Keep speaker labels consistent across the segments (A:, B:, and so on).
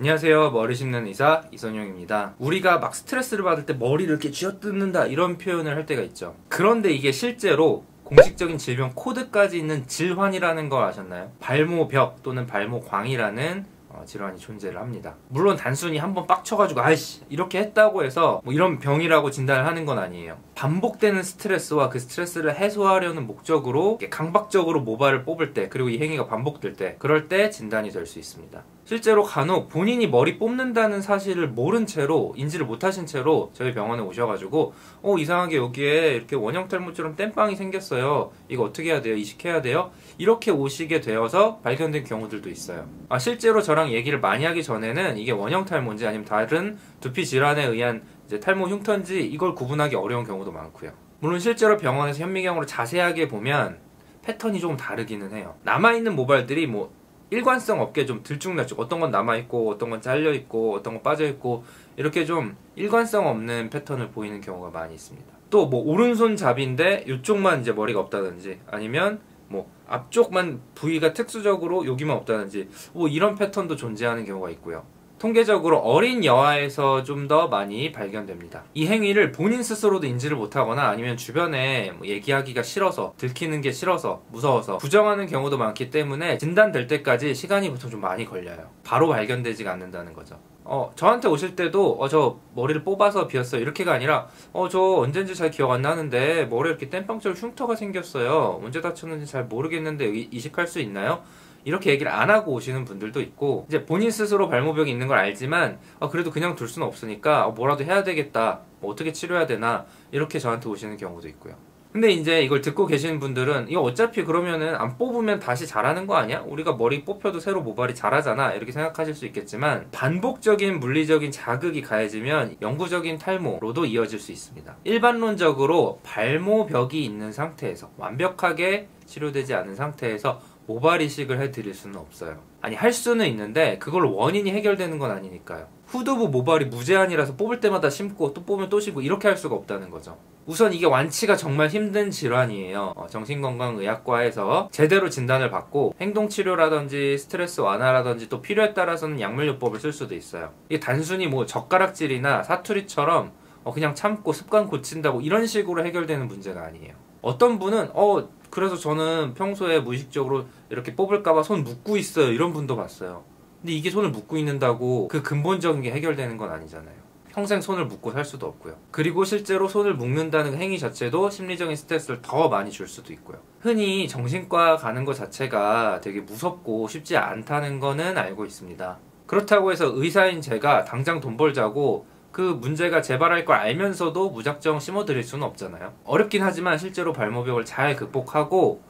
A: 안녕하세요. 머리 씹는 의사 이선용입니다. 우리가 막 스트레스를 받을 때 머리를 이렇게 쥐어뜯는다 이런 표현을 할 때가 있죠. 그런데 이게 실제로 공식적인 질병 코드까지 있는 질환이라는 걸 아셨나요? 발모벽 또는 발모광이라는 질환이 존재를 합니다. 물론 단순히 한번 빡쳐가지고 아이씨 이렇게 했다고 해서 뭐 이런 병이라고 진단을 하는 건 아니에요. 반복되는 스트레스와 그 스트레스를 해소하려는 목적으로 강박적으로 모발을 뽑을 때, 그리고 이 행위가 반복될 때, 그럴 때 진단이 될 수 있습니다. 실제로 간혹 본인이 머리 뽑는다는 사실을 모른 채로, 인지를 못하신 채로 저희 병원에 오셔가지고 이상하게 여기에 이렇게 원형 탈모처럼 땜빵이 생겼어요. 이거 어떻게 해야 돼요? 이식해야 돼요? 이렇게 오시게 되어서 발견된 경우들도 있어요. 실제로 저랑 얘기를 많이 하기 전에는 이게 원형 탈모인지 아니면 다른 두피 질환에 의한 이제 탈모 흉터인지 이걸 구분하기 어려운 경우도 많고요. 물론 실제로 병원에서 현미경으로 자세하게 보면 패턴이 조금 다르기는 해요. 남아있는 모발들이 뭐 일관성 없게 좀 들쭉날쭉, 어떤 건 남아있고 어떤 건 잘려있고 어떤 건 빠져있고 이렇게 좀 일관성 없는 패턴을 보이는 경우가 많이 있습니다. 또 뭐 오른손잡이인데 이쪽만 이제 머리가 없다든지, 아니면 뭐 앞쪽만 부위가 특수적으로 여기만 없다든지, 뭐 이런 패턴도 존재하는 경우가 있고요. 통계적으로 어린 여아에서 좀 더 많이 발견됩니다. 이 행위를 본인 스스로도 인지를 못하거나 아니면 주변에 뭐 얘기하기가 싫어서, 들키는 게 싫어서, 무서워서 부정하는 경우도 많기 때문에 진단될 때까지 시간이 보통 좀 많이 걸려요. 바로 발견되지가 않는다는 거죠. 저한테 오실 때도 저 머리를 뽑아서 비었어요 이렇게가 아니라 저 언젠지 잘 기억 안 나는데 머리에 이렇게 땜빵처럼 흉터가 생겼어요. 언제 다쳤는지 잘 모르겠는데 여기 이식할 수 있나요? 이렇게 얘기를 안 하고 오시는 분들도 있고, 이제 본인 스스로 발모벽이 있는 걸 알지만 그래도 그냥 둘 수는 없으니까 뭐라도 해야 되겠다, 뭐 어떻게 치료해야 되나, 이렇게 저한테 오시는 경우도 있고요. 근데 이제 이걸 듣고 계시는 분들은 이거 어차피 그러면은 안 뽑으면 다시 자라는 거 아니야? 우리가 머리 뽑혀도 새로 모발이 자라잖아, 이렇게 생각하실 수 있겠지만, 반복적인 물리적인 자극이 가해지면 영구적인 탈모로도 이어질 수 있습니다. 일반론적으로 발모벽이 있는 상태에서, 완벽하게 치료되지 않은 상태에서 모발 이식을 해드릴 수는 없어요. 아니, 할 수는 있는데 그걸 원인이 해결되는 건 아니니까요. 후두부 모발이 무제한이라서 뽑을 때마다 심고 또 뽑으면 또 심고 이렇게 할 수가 없다는 거죠. 우선 이게 완치가 정말 힘든 질환이에요. 정신건강의학과에서 제대로 진단을 받고 행동치료라든지 스트레스 완화라든지 또 필요에 따라서는 약물요법을 쓸 수도 있어요. 이게 단순히 뭐 젓가락질이나 사투리처럼 그냥 참고 습관 고친다고 이런 식으로 해결되는 문제가 아니에요. 어떤 분은 그래서 저는 평소에 무의식적으로 이렇게 뽑을까봐 손 묶고 있어요, 이런 분도 봤어요. 근데 이게 손을 묶고 있는다고 그 근본적인 게 해결되는 건 아니잖아요. 평생 손을 묶고 살 수도 없고요. 그리고 실제로 손을 묶는다는 행위 자체도 심리적인 스트레스를 더 많이 줄 수도 있고요. 흔히 정신과 가는 것 자체가 되게 무섭고 쉽지 않다는 거는 알고 있습니다. 그렇다고 해서 의사인 제가 당장 돈 벌자고 그 문제가 재발할 걸 알면서도 무작정 심어드릴 수는 없잖아요. 어렵긴 하지만 실제로 발모벽을 잘 극복하고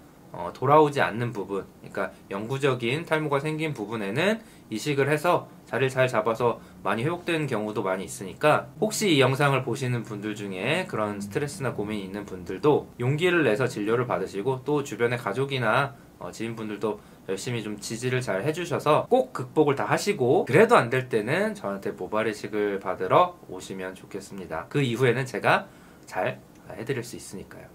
A: 돌아오지 않는 부분, 그러니까 영구적인 탈모가 생긴 부분에는 이식을 해서 자리를 잘 잡아서 많이 회복되는 경우도 많이 있으니까, 혹시 이 영상을 보시는 분들 중에 그런 스트레스나 고민이 있는 분들도 용기를 내서 진료를 받으시고, 또 주변의 가족이나 지인분들도 열심히 좀 지지를 잘 해주셔서 꼭 극복을 다 하시고, 그래도 안 될 때는 저한테 모발 이식을 받으러 오시면 좋겠습니다. 그 이후에는 제가 잘 해드릴 수 있으니까요.